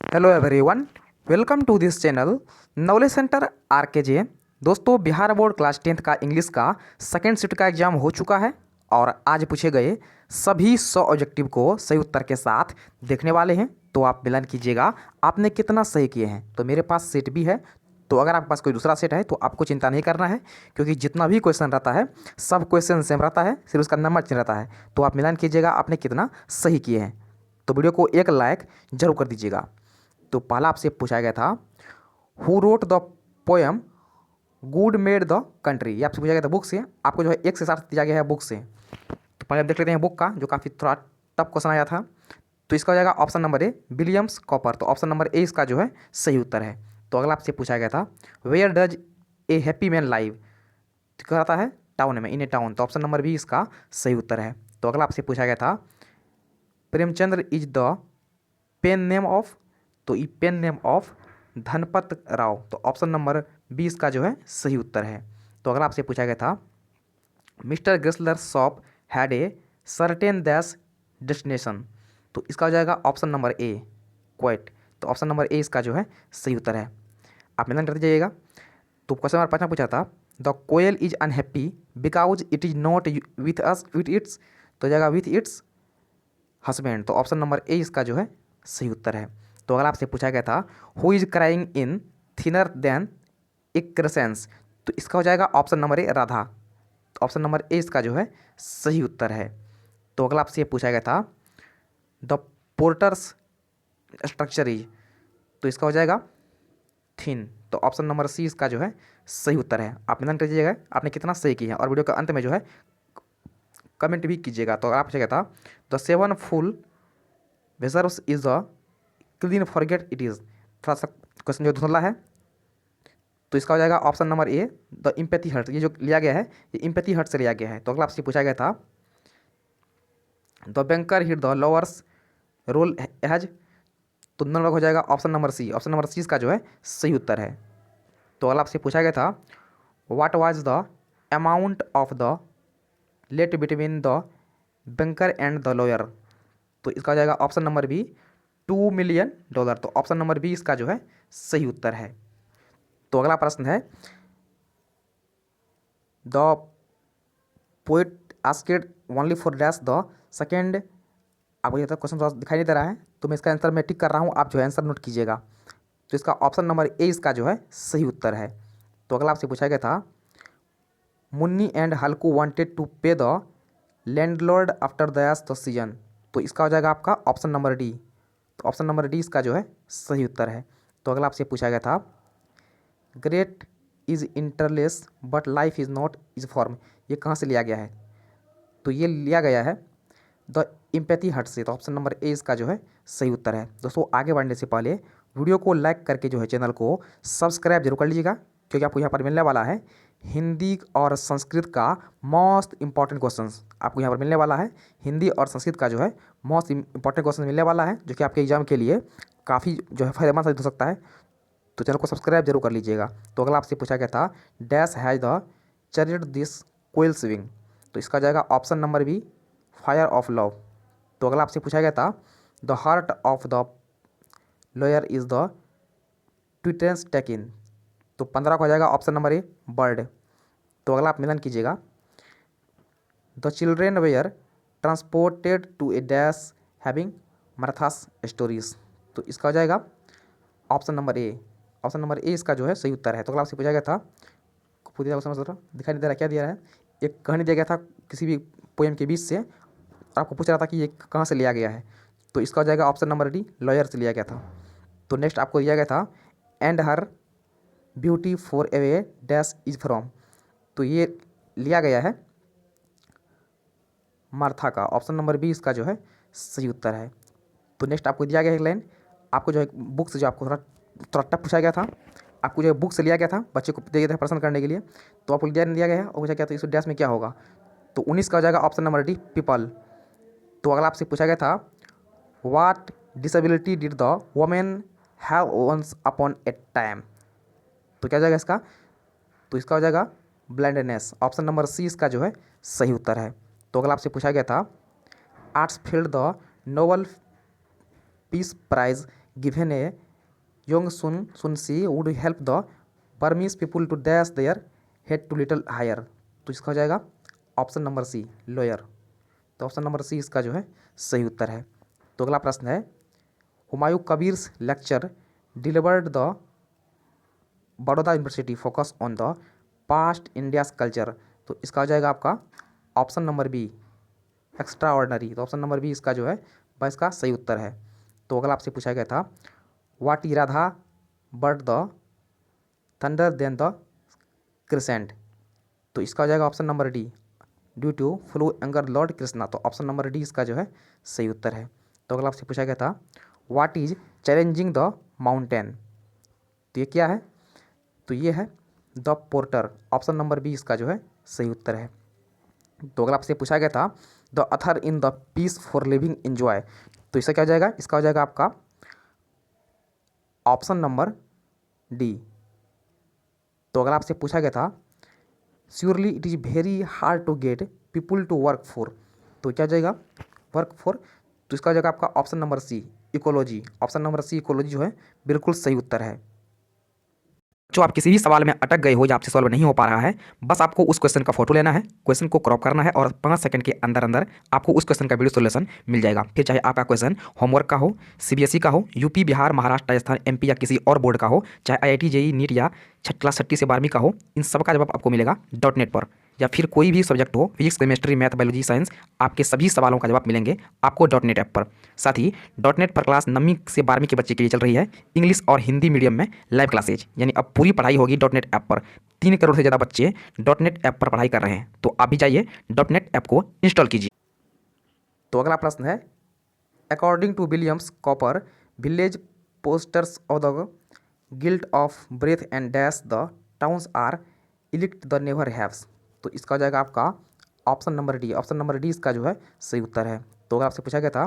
Hello everyone, welcome to this channel knowledge centre RKJ. दोस्तों, Bihar board class 10th का English का second shift का exam हो चुका है और आज पूछे गए सभी 100 ऑब्जेक्टिव को सही उत्तर के साथ देखने वाले हैं। तो आप मिलान कीजिएगा आपने कितना सही किए हैं। तो मेरे पास सेट भी है, तो अगर आपके पास कोई दूसरा सेट है तो आपको चिंता नहीं करना है, क्योंकि जितना भी क्वेश्चन रहता है सब क्वेश्चन सेम रहता है, सिर्फ उसका नंबर चेंज रहता है। तो आप मिलान कीजिएगा आपने कितना सही किए हैं। तो वीडियो को एक लाइक जरूर कर दीजिएगा। तो पहला आपसे पूछा गया था, who wrote the poem good made the country. ये आपसे पूछा गया था बुक से। आपको जो है 1 से 7 दिया गया है बुक से। तो पहले आप देख लेते हैं बुक का, जो काफ़ी थोड़ा टफ क्वेश्चन आया था। तो इसका हो जाएगा ऑप्शन नंबर ए, विलियम्स कॉपर। तो ऑप्शन नंबर ए इसका जो है सही उत्तर है। तो अगला आपसे पूछा गया था, where does a happy man live. तो क्या आता है, टाउन में, इन ए टाउन। तो ऑप्शन नंबर बी इसका सही उत्तर है। तो अगला आपसे पूछा गया था, Premchandra is the pen name of. तो ई pen name of Dhanpat Rao. तो ऑप्शन नंबर 20 का जो है सही उत्तर है। तो अगला आपसे पूछा गया था, mister Gressler shop had a certain dash destination. तो इसका हो जाएगा ऑप्शन नंबर ए, क्वेट। तो ऑप्शन नंबर ए इसका जो है सही उत्तर है। आप मिलान करते जाइएगा। तो क्वेश्चन नंबर 5 में पूछा था, the koel is unhappy because it is not with us with its. तो हो जाएगा विथ इट्स हस्बैंड। तो ऑप्शन नंबर ए इसका जो है सही उत्तर है। तो अगर आपसे पूछा गया था, who is crying in thinner then इक्रेसेंस। तो इसका हो जाएगा ऑप्शन नंबर ए, राधा। तो ऑप्शन नंबर ए इसका जो है सही उत्तर है। तो अगला आपसे पूछा गया था, द पोर्टर्स स्ट्रक्चर इज। तो इसका हो जाएगा थिन। तो ऑप्शन नंबर सी इसका जो है सही उत्तर है। आप निदान कीजिएगा आपने कितना सही किया है, और वीडियो के अंत में जो है कमेंट भी कीजिएगा। तो आप पूछा गया था, the 7 full wagers is the clean forget it is. थोड़ा सा क्वेश्चन जो धुंधला है। तो इसका हो जाएगा option number A, the empathy hurt. ये जो लिया गया है ये इम्पैथी हर्ट से लिया गया है। तो अगला आपसे पूछा गया था, the banker hit the lovers role has. तो नंबर हो जाएगा option number C. Option number C इसका जो है सही उत्तर है। तो अगला आपसे पूछा गया था, what was the amount of the let between the banker and the lawyer. तो इसका हो जाएगा ऑप्शन नंबर बी, $2 मिलियन। तो ऑप्शन नंबर बी इसका जो है सही उत्तर है। तो अगला प्रश्न है, the poet asked only for dash the second. आपको ये तो क्वेश्चन थोड़ा दिखाई नहीं दे रहा है, तो मैं इसका आंसर मैं टिक कर रहा हूँ, आप जो है आंसर नोट कीजिएगा। तो इसका ऑप्शन नंबर ए इसका जो है सही उत्तर है। तो अगला आपसे पूछा गया था, Munni and Halku wanted to pay the landlord after days the season. तो इसका हो जाएगा आपका ऑप्शन नंबर डी। तो ऑप्शन नंबर डी इसका जो है सही उत्तर है। तो अगला आपसे पूछा गया था, great is interlace but life is not is form. ये कहाँ से लिया गया है। तो ये लिया गया है द इम्पैथी हट से। तो ऑप्शन नंबर ए इसका जो है सही उत्तर है। दोस्तों, आगे बढ़ने से पहले वीडियो को लाइक करके जो है चैनल को सब्सक्राइब जरूर कर लीजिएगा, क्योंकि आपको यहाँ पर मिलने वाला है हिंदी और संस्कृत का मोस्ट इंपॉर्टेंट क्वेश्चंस। आपको यहाँ पर मिलने वाला है हिंदी और संस्कृत का जो है मोस्ट इंपॉर्टेंट क्वेश्चन मिलने वाला है, जो कि आपके एग्जाम के लिए काफ़ी जो है फायदेमंद साबित हो सकता है। तो चैनल को सब्सक्राइब जरूर कर लीजिएगा। तो अगला आपसे पूछा गया था, dash has the chariot this coil swing. तो इसका जाएगा option number B, fire of love. तो अगला आपसे पूछा गया था, the heart of the lawyer is the ट्विटेंस टेकिन। तो 15 को हो जाएगा ऑप्शन नंबर ए, बर्ड। तो अगला आप मिलन कीजिएगा, the children were transported to a dash having Marathas stories. तो इसका हो जाएगा option number A. Option number A इसका जो है सही उत्तर है। तो अगला आपसे पूछा गया था, पूरी समझ रहा दिखाई नहीं दे रहा, क्या दिया है, एक कहानी दिया गया था किसी भी पोएम के बीच से, और आपको पूछ रहा था कि ये कहाँ से लिया गया है। तो इसका हो जाएगा ऑप्शन नंबर डी, लॉयर से लिया गया था। तो नेक्स्ट आपको दिया गया था, and her beauty for a dash is from. तो ये लिया गया है मार्था का। ऑप्शन नंबर बी इसका जो है सही उत्तर है। तो नेक्स्ट आपको दिया गया है एक लाइन, आपको जो है बुक से जो आपको थोड़ा थोड़ा टफ पूछा गया था, आपको जो है बुक से लिया गया था, बच्चे को दिया गया था प्रश्न करने के लिए। तो आपको दिया गया है और पूछा गया था इस डैश में क्या होगा। तो 19 का हो जाएगा ऑप्शन नंबर डी, पीपल। तो अगला आपसे पूछा गया था, what disability did the women have once upon a time. तो क्या हो जाएगा इसका, तो इसका हो जाएगा ब्लाइंडनेस। ऑप्शन नंबर सी इसका जो है सही उत्तर है। तो अगला आपसे पूछा गया था, arts field the Nobel peace prize given a young sun she would help the Burmese people to dash their head to little higher. तो इसका हो जाएगा ऑप्शन नंबर सी लोअर। तो ऑप्शन नंबर सी इसका जो है सही उत्तर है। तो अगला प्रश्न है Humayun Kabir's lecture delivered the Baroda university focus on the past India's culture. तो इसका हो जाएगा आपका option number B extraordinary. तो ऑप्शन नंबर बी इसका जो है वह इसका सही उत्तर है। तो अगला आपसे पूछा गया था वाट ई Radha but the thunder then the crescent. तो इसका हो जाएगा option number D due to flu anger lord Krishna. तो ऑप्शन नंबर डी इसका जो है सही उत्तर है। तो अगला आपसे पूछा गया था what is challenging the mountain. तो ये क्या है? तो ये है the porter. Option number B इसका जो है सही उत्तर है। तो अगला आपसे पूछा गया था the author in the pace for living enjoy. तो इसका क्या हो जाएगा? इसका हो जाएगा आपका ऑप्शन नंबर डी। तो अगर आपसे पूछा गया था surely it is very hard to get people to work for. तो क्या हो जाएगा? Work for. तो इसका हो जाएगा आपका option number C ecology. Option number C ecology जो है बिल्कुल सही उत्तर है। जो आप किसी भी सवाल में अटक गए हो या आपसे सॉल्व नहीं हो पा रहा है, बस आपको उस क्वेश्चन का फोटो लेना है, क्वेश्चन को क्रॉप करना है और 5 सेकंड के अंदर अंदर आपको उस क्वेश्चन का वीडियो सोल्यूशन मिल जाएगा। फिर चाहे आपका क्वेश्चन होमवर्क का हो, सीबीएसई का हो, यूपी बिहार महाराष्ट्र राजस्थान एमपी या किसी और बोर्ड का हो, चाहे आईआईटी जेईई नीट या क्लास 6 से 12वीं का हो, इन सब का जवाब आपको मिलेगा .NET पर। या फिर कोई भी सब्जेक्ट हो physics chemistry math biology science, आपके सभी सवालों का जवाब मिलेंगे आपको .NET ऐप पर। साथ ही .NEट पर क्लास 9वीं से 12वीं के बच्चे के लिए चल रही है इंग्लिश और हिंदी मीडियम में लाइव क्लासेज, यानी अब पूरी पढ़ाई होगी .NEट ऐप पर। 3 करोड़ से ज़्यादा बच्चे .NEट ऐप पर पढ़ाई कर रहे हैं, तो आप भी जाइए .NEट ऐप को इंस्टॉल कीजिए। तो अगला प्रश्न है according to William's Cowper village posters of the guild of breath and dash the towns are elect the never haves. तो इसका हो जाएगा आपका option number D. Option number D इसका जो है सही उत्तर है। तो अगर आपसे पूछा गया था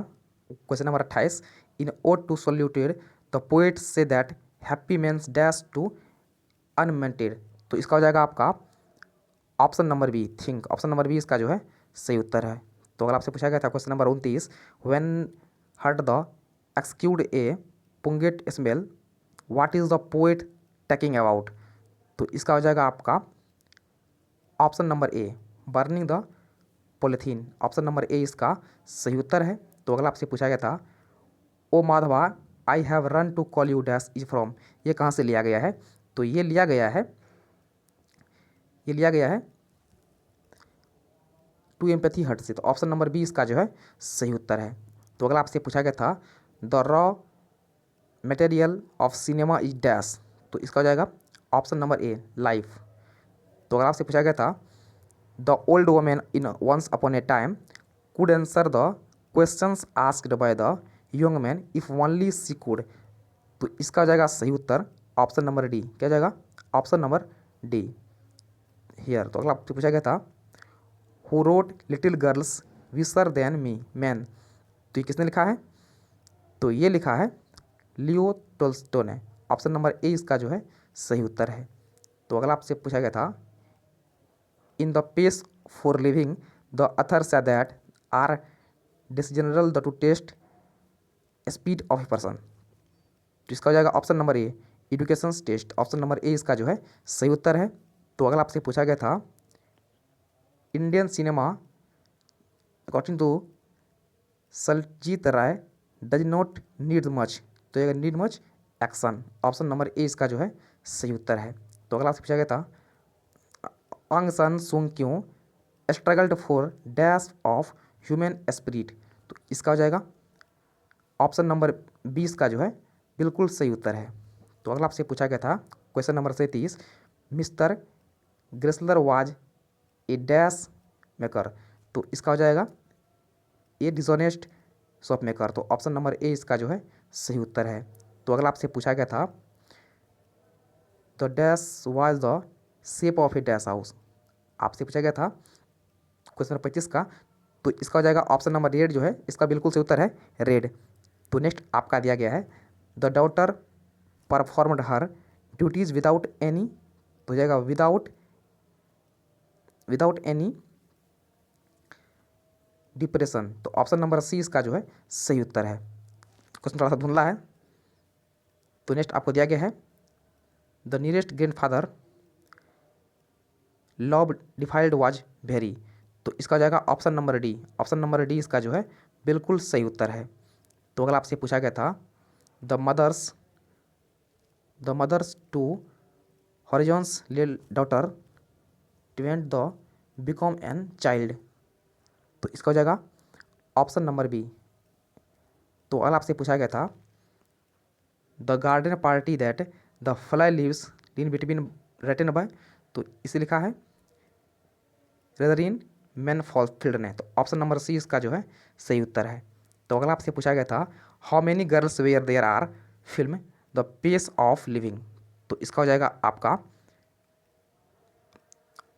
question number 28 in ode to saluted the poet says that happy men's dash to unmended. तो इसका हो जाएगा आपका option number B think. Option number B इसका जो है सही उत्तर है। तो अगर आपसे पूछा गया था question number 29 when hurt the excused a pungent smell what is the poet talking about. तो इसका हो जाएगा आपका option number A burning the polythene. Option number A इसका सही उत्तर है। तो अगला आपसे पूछा गया था O Madhava I have run to call you dash is from. ये कहाँ से लिया गया है? तो ये लिया गया है टू एम्पैथी हट से। तो ऑप्शन नंबर बी इसका जो है सही उत्तर है। तो अगला आपसे पूछा गया था the raw material of cinema is dash. तो इसका हो जाएगा ऑप्शन नंबर ए लाइफ। तो अगर आपसे पूछा गया था the old women in once upon a time could answer the questions asked by the young man if only she could. तो इसका हो जाएगा सही उत्तर ऑप्शन नंबर डी। क्या जाएगा? Option number D here. तो अगला आपसे पूछा गया था हु रोट लिटिल गर्ल्स विसर देन मी मैन। तो ये किसने लिखा है? तो ये लिखा है लियो टोल्स्टो ने। ऑप्शन नंबर ए इसका जो है सही उत्तर है। तो अगला आपसे पूछा गया था in the pace for living the author says that are डिसजनरल the to test speed of a person. तो इसका हो जाएगा option number A education test. Option number A इसका जो है सही उत्तर है। तो अगला आपसे पूछा गया था Indian cinema according to Satyajit Ray does not need much. तो ये need much action. Option number A इसका जो है सही उत्तर है। तो अगला आपसे पूछा गया था आंग सान सूंग क्यों struggled for dash of human spirit. तो इसका हो जाएगा ऑप्शन नंबर 20 का जो है बिल्कुल सही उत्तर है। तो अगला आपसे पूछा गया था question number 37 mister Gressler was a dash maker. तो इसका हो जाएगा ए डिसऑनेस्ट शॉप मेकर। तो ऑप्शन नंबर ए इसका जो है सही उत्तर है। तो अगला आपसे पूछा गया था the dash was the shape of A dash house. आपसे पूछा गया था क्वेश्चन नंबर 25 का। तो इसका हो जाएगा ऑप्शन नंबर रेड जो है इसका बिल्कुल सही उत्तर है रेड। तो नेक्स्ट आपका दिया गया है the daughter performed her duties without any. तो हो जाएगा विदाउट एनी डिप्रेशन। तो ऑप्शन नंबर सी इसका जो है सही उत्तर है। क्वेश्चन थोड़ा सा धुंधला है तो नेक्स्ट आपको दिया गया है the nearest grand father love defiled was very. तो इसका हो जाएगा option number D. Option number D इसका जो है बिल्कुल सही उत्तर है। तो अगर आपसे पूछा गया था the mothers to horizons little daughter wanted the become an child. तो इसका हो जाएगा ऑप्शन नंबर बी। तो अगर आपसे पूछा गया था the garden party that the fly lives in between written by. तो इसे लिखा है रेदरिन मैन फॉलफील्ड ने। तो ऑप्शन नंबर सी इसका जो है सही उत्तर है। तो अगर आपसे पूछा गया था how many girls were there are film the pace of living. तो इसका हो जाएगा आपका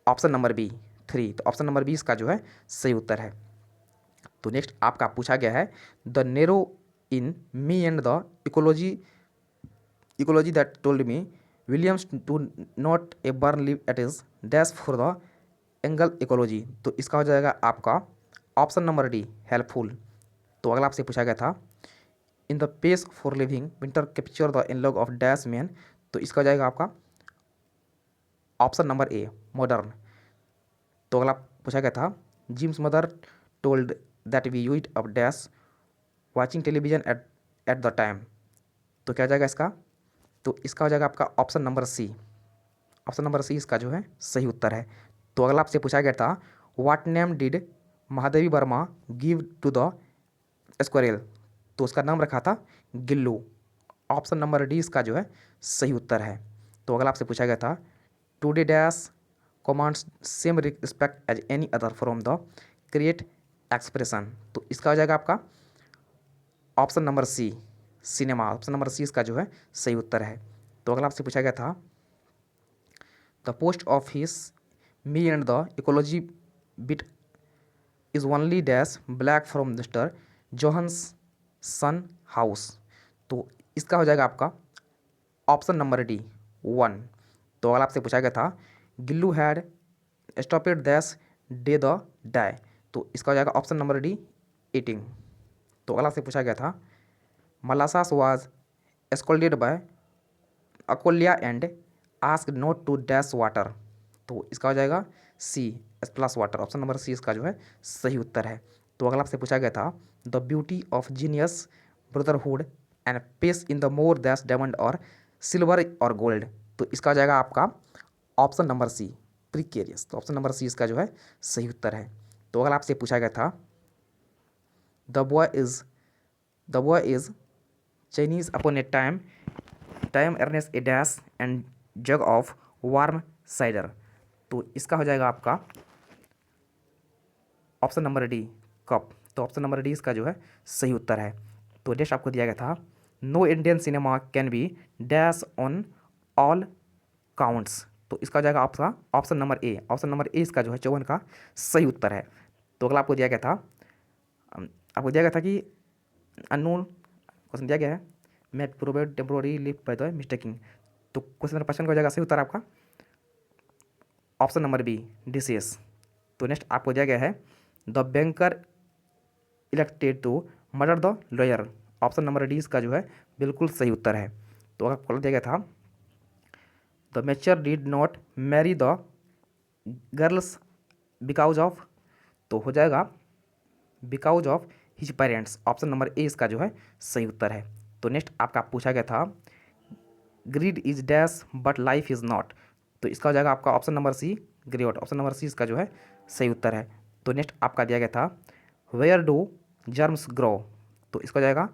ऑप्शन नंबर बी 3। तो ऑप्शन नंबर बी इसका जो है सही उत्तर है। तो नेक्स्ट आपका पूछा गया है the narrow in me and the ecology that told me Williams to not a burn live at is dash for the angle ecology. तो इसका हो जाएगा आपका ऑप्शन नंबर डी हेल्पफुल। तो अगला आपसे पूछा गया था in the pace for living winter capture the analogue of dash man. तो इसका हो जाएगा आपका ऑप्शन नंबर ए मॉडर्न। तो अगला पूछा गया था Jim's mother told that we used a dash watching television at the time. तो क्या हो जाएगा इसका? तो इसका हो जाएगा आपका option number C. Option number C इसका जो है सही उत्तर है। तो अगला आपसे पूछा गया था what name did Mahadevi Verma give to the squirrel. तो उसका नाम रखा था गिल्लू। ऑप्शन नंबर डी इसका जो है सही उत्तर है। तो अगला आपसे पूछा गया था today dash commands same respect as any other from the create expression. तो इसका हो जाएगा आपका option number C cinema. Option number C इसका जो है सही उत्तर है। तो अगला आपसे पूछा गया था the post office me and the ecology bit is only dash black from mister Johns son house. तो इसका हो जाएगा आपका ऑप्शन नंबर डी 1। तो अगर आपसे पूछा गया था Gillu had stopped dash day the die. तो इसका हो जाएगा ऑप्शन नंबर डी ईटिंग। तो अगला आपसे पूछा गया था मलासास वाज स्कोल्डेड बाय अकोलिया and ask not to dash water. तो इसका हो जाएगा C plus water. Option number C इसका जो है सही उत्तर है। तो अगला आपसे पूछा गया था the beauty of genius brotherhood and peace in the more dash diamond और सिल्वर और गोल्ड। तो इसका हो जाएगा आपका ऑप्शन नंबर सी प्रिकेरियस। तो ऑप्शन नंबर सी इसका जो है सही उत्तर है। तो अगर आपसे पूछा गया था the boy is Chinese upon a time earns a dash and jug of warm cider. तो इसका हो जाएगा आपका ऑप्शन नंबर डी कप। तो ऑप्शन नंबर डी इसका जो है सही उत्तर है। तो नेक्स्ट आपको दिया गया था no Indian cinema can be dash on all counts. तो इसका हो जाएगा आपका option number A. Option number A इसका जो है 54 का सही उत्तर है। तो अगला आपको दिया गया था कि अननोन क्वेश्चन दिया गया है मैं provide temporary leave by the mistaking. तो क्वेश्चन नंबर 55 का हो जाएगा सही उत्तर आपका ऑप्शन नंबर बी डिसीज। तो नेक्स्ट आपको दिया गया है the banker elected to murder the lawyer. Option number D इसका जो है बिल्कुल सही उत्तर है। तो आपको दिया गया था the mature did not marry the girls because of. तो हो जाएगा because of his parents. Option number A इसका जो है सही उत्तर है। तो नेक्स्ट आपका पूछा गया था greed is dash but life is not. तो इसका हो जाएगा आपका option number C great. Option number C इसका जो है सही उत्तर है। तो नेक्स्ट आपका दिया गया था वेयर डू जर्म्स ग्रो। तो इसका हो जाएगा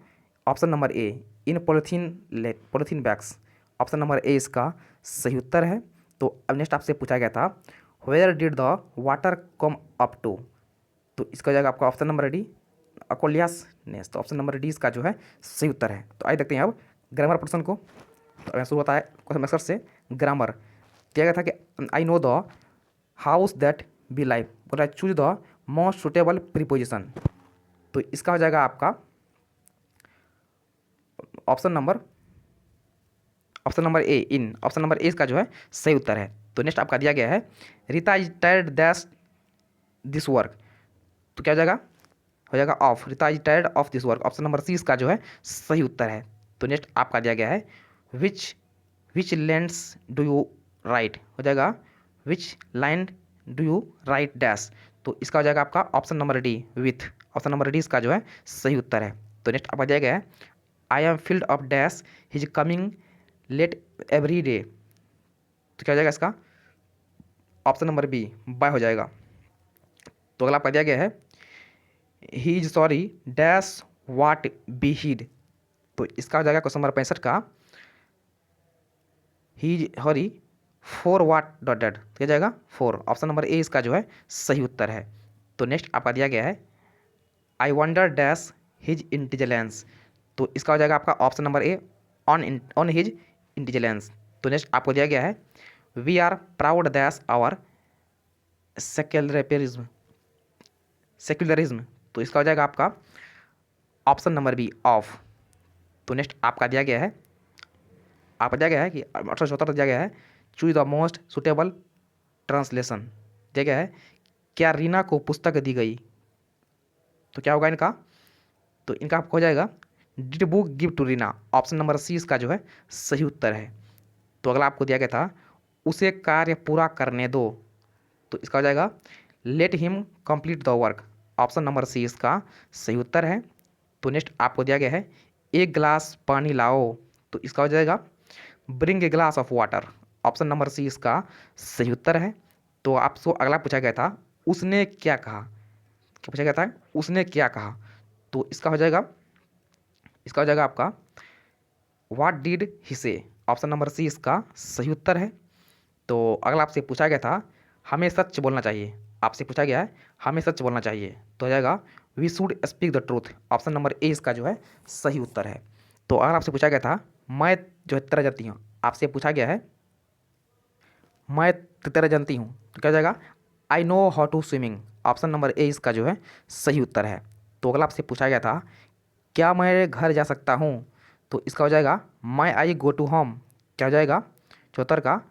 option number A in polythene bags. Option number A इसका सही उत्तर है। तो अब नेक्स्ट आपसे पूछा गया था where did the water come up to. तो इसका हो जाएगा आपका ऑप्शन नंबर डी अकोलियास नेस। तो ऑप्शन नंबर डी इसका जो है सही उत्तर है। तो आइए देखते हैं अब ग्रामर पोर्शन को। तो शुरू होता है क्वेश्चन आंसर से। ग्रामर दिया गया था कि I know the house that be life बोला choose the most suitable preposition. तो इसका हो जाएगा आपका option number A in. Option number A इसका जो है सही उत्तर है। तो नेक्स्ट आपका दिया गया है Rita is tired dash this work. तो क्या हो जाएगा of Rita is tired of this work. Option number C इसका जो है सही उत्तर है। तो नेक्स्ट आपका दिया गया है विच विच लाइन्स डू यू राइट, हो जाएगा which line do you right dash. तो इसका हो जाएगा आपका option number D with, option number D इसका जो है सही उत्तर है। तो नेक्स्ट आपका दिया गया है I am field of dash his coming late every day. तो क्या हो जाएगा इसका ऑप्शन नंबर बी बाय हो जाएगा। तो अगला आपका दिया गया है he is sorry dash what be heed. तो इसका हो जाएगा क्वेश्चन नंबर 65 का he is sorry for what dot dot, क्या जाएगा फोर, ऑप्शन नंबर ए इसका जो है सही उत्तर है। तो नेक्स्ट आपका दिया गया है I wonder dash his intelligence. तो इसका हो जाएगा आपका option number A on his intelligence. तो नेक्स्ट आपको दिया गया है we are proud dash our secularism secularism. तो इसका हो जाएगा आपका ऑप्शन नंबर बी ऑफ। तो नेक्स्ट आपका दिया गया है आपका दिया गया है कि 1874 दिया गया है choose the most suitable translation. दिया गया है क्या रीना को पुस्तक दी गई। तो क्या होगा इनका, तो इनका आपको हो जाएगा did book give to Rina, option number C इसका जो है सही उत्तर है। तो अगला आपको दिया गया था उसे कार्य पूरा करने दो। तो इसका हो जाएगा let him complete the work, option number C इसका सही उत्तर है। तो नेक्स्ट आपको दिया गया है एक गिलास पानी लाओ। तो इसका हो जाएगा bring a glass of water, option number C इसका सही उत्तर है। तो आपसे अगला पूछा गया था उसने क्या कहा, क्या पूछा गया था उसने क्या कहा। तो इसका हो जाएगा आपका व्हाट डिड ही से, ऑप्शन नंबर सी इसका सही उत्तर है। तो अगला आपसे पूछा गया था हमें सच बोलना चाहिए, आपसे पूछा गया है हमें सच बोलना चाहिए। तो हो जाएगा we should speak the truth, option number A इसका जो है सही उत्तर है। तो अगर आपसे पूछा गया था मैं जो है तरह जानती हूँ, आपसे पूछा गया है मैं तरह जानती हूँ, तो क्या हो जाएगा I know how to swimming, option number A इसका जो है सही उत्तर है। तो अगला आपसे पूछा गया था क्या मैं घर जा सकता हूँ। तो इसका हो जाएगा माई आई गो टू होम, क्या हो जाएगा 74 का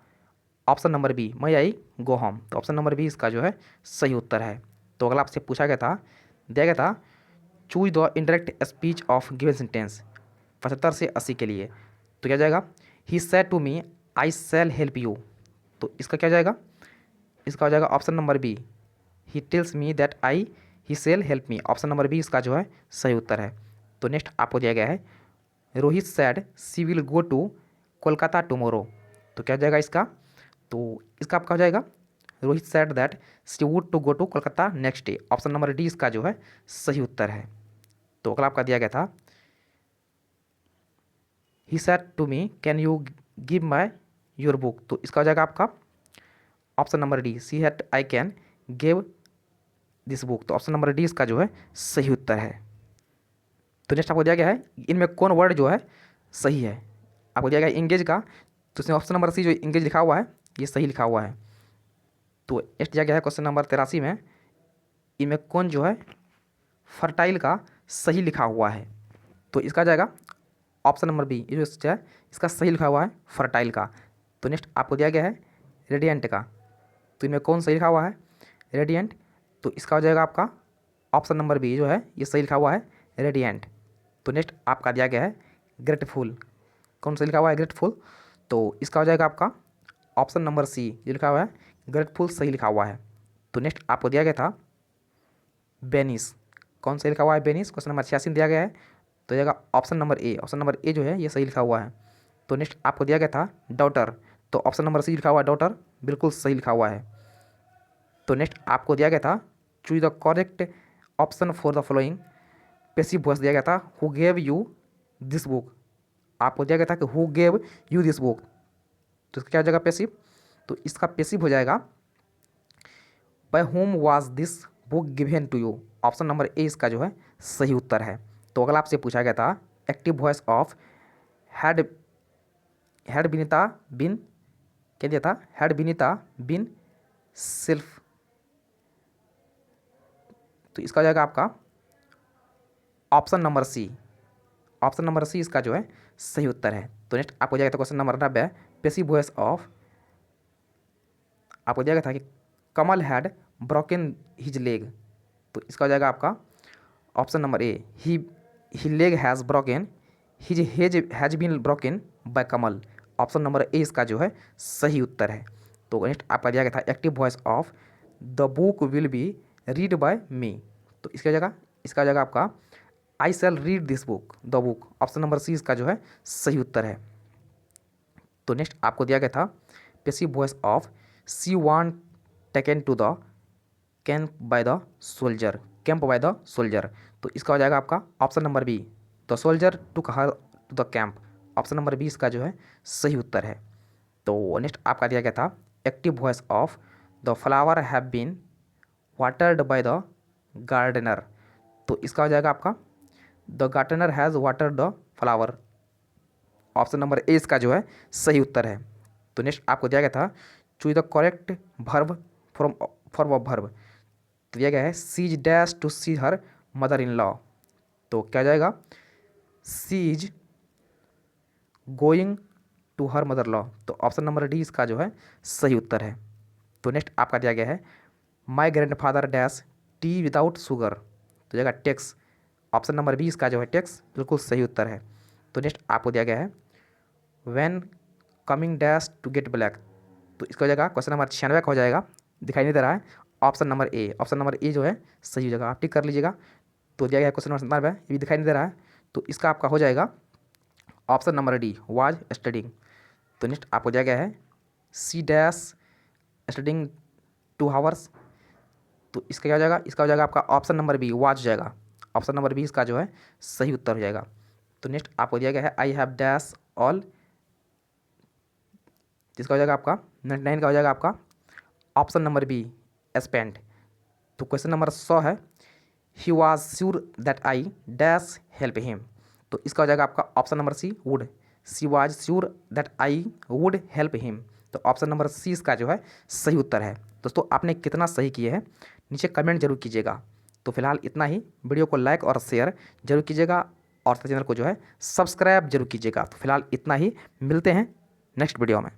option number be my I go home. तो ऑप्शन नंबर बी इसका जो है सही उत्तर है। तो अगला आपसे पूछा गया था दिया गया था choose the indirect speech of given sentence 75 से 80 के लिए। तो क्या हो जाएगा he said to me I shall help you. तो इसका क्या हो जाएगा, इसका हो जाएगा option number B he tells me that I he sell help me, option number B इसका जो है सही उत्तर है। तो नेक्स्ट आपको दिया गया है Rohit said she will go to Kolkata tomorrow. तो क्या हो जाएगा इसका, तो इसका आपका हो जाएगा Rohit said that she would to go to Kolkata next day, option number D इसका जो है सही उत्तर है। तो अगला आपका दिया गया था he said to me can you give my your book. तो इसका हो जाएगा आपका ऑप्शन नंबर डी सी हैट I can give this book. तो ऑप्शन नंबर डी इसका जो है सही उत्तर है। तो नेक्स्ट आपको दिया गया है इनमें कौन वर्ड जो है सही है, आपको दिया गया है इंगेज का। तो इसमें ऑप्शन नंबर सी जो इंगेज लिखा हुआ है ये सही लिखा हुआ है। तो नेक्स्ट दिया गया है क्वेश्चन नंबर 83 में इनमें कौन जो है फर्टाइल का सही लिखा हुआ है। तो इसका जाएगा ऑप्शन नंबर बी, ये जो है इसका सही लिखा हुआ है फर्टाइल का। तो नेक्स्ट आपको दिया गया है रेडियंट का। तो इनमें कौन सही लिखा हुआ है रेडियंट। तो इसका हो जाएगा आपका ऑप्शन नंबर बी जो है ये सही लिखा हुआ है रेडियंट। तो नेक्स्ट आपका दिया गया है ग्रेटफुल, कौन सा लिखा हुआ है ग्रेटफुल। तो इसका हो जाएगा आपका ऑप्शन नंबर सी जो लिखा हुआ है ग्रेटफुल सही लिखा हुआ है। तो नेक्स्ट आपको दिया गया था बेनिस, कौन सा लिखा हुआ है बेनिस, क्वेश्चन नंबर 86 दिया गया है। तो जाएगा option number A, option number ए जो है ये सही लिखा हुआ है। तो नेक्स्ट आपको दिया गया था डॉटर, तो ऑप्शन नंबर सी लिखा हुआ है डॉटर बिल्कुल सही लिखा हुआ है। तो नेक्स्ट आपको दिया गया था choose the correct option for the following passive voice दिया गया था who gave you this book, आपको दिया गया था कि who gave you this book. तो इसका क्या हो जाएगा पैसिव, तो इसका पैसिव हो जाएगा by whom was this book given to you, option number A इसका जो है सही उत्तर है। तो अगला आपसे पूछा गया था active voice of had had Vinita been, क्या दिया था हैड विनीता बिन सेल्फ। तो इसका हो जाएगा आपका option number C, option number C इसका जो है सही उत्तर है। तो नेक्स्ट आपको दिया गया था question number 90 passive voice of, आपको दिया गया था कि Kamal had broken his leg. तो इसका हो जाएगा आपका option number A he leg has broken his hedge has been broken by Kamal. Option number A इसका जो है सही उत्तर है। तो नेक्स्ट आपका दिया गया था active voice of the book will be read by me. तो इसका जगह आपका I shall read this book the book. Option number C इसका जो है सही उत्तर है। तो नेक्स्ट आपको दिया गया था passive voice of she want taken to the camp by the soldier. Camp by the soldier. तो इसका हो जाएगा आपका option number B the soldier took her to the camp. Option number B इसका जो है सही उत्तर है। तो नेक्स्ट आपका दिया गया था active voice of the flower have been watered by the gardener. तो इसका हो जाएगा आपका the gardener has watered the flower. Option number A इसका जो है सही उत्तर है। तो नेक्स्ट आपको दिया गया था choose the correct verb from form of verb. तो दिया गया है she is dash to see her mother in law. तो क्या जाएगा she is going to her mother law. तो ऑप्शन नंबर डी इसका जो है सही उत्तर है। तो नेक्स्ट आपका दिया गया है my grand father dash T without sugar. तो जाएगा टेक्स। ऑप्शन नंबर बी इसका जो है टेक्स बिल्कुल सही उत्तर है। तो नेक्स्ट आपको दिया गया है when coming dash to get black. तो इसका हो जाएगा क्वेश्चन नंबर 96 का हो जाएगा, दिखाई नहीं दे रहा है। Option number A, option number ए जो है सही हो जाएगा, आप टिक कर लीजिएगा। तो दिया गया क्वेश्चन नंबर 97 ये भी दिखाई नहीं दे रहा है। तो इसका आपका हो जाएगा option number D was studying. तो नेक्स्ट आपको दिया गया है सी डैश स्टडिंग 2 आवर्स। तो इसका क्या हो जाएगा, इसका हो जाएगा आपका ऑप्शन नंबर बी वाज हो जाएगा। ऑप्शन नंबर बी इसका जो है सही उत्तर हो जाएगा। तो नेक्स्ट आपको दिया गया है आई हैव डैश ऑल। जिसका हो जाएगा आपका 99 का हो जाएगा आपका ऑप्शन नंबर बी स्पेंड। तो क्वेश्चन नंबर 100 है he was sure that I dash help him. तो इसका हो जाएगा आपका option number C would. C was sure that I would help him. तो ऑप्शन नंबर सी इसका जो है सही उत्तर है। दोस्तों आपने कितना सही किए हैं नीचे कमेंट जरूर कीजिएगा। तो फिलहाल इतना ही, वीडियो को लाइक और शेयर जरूर कीजिएगा और चैनल को जो है सब्सक्राइब जरूर कीजिएगा। तो फिलहाल इतना ही, मिलते हैं नेक्स्ट वीडियो में।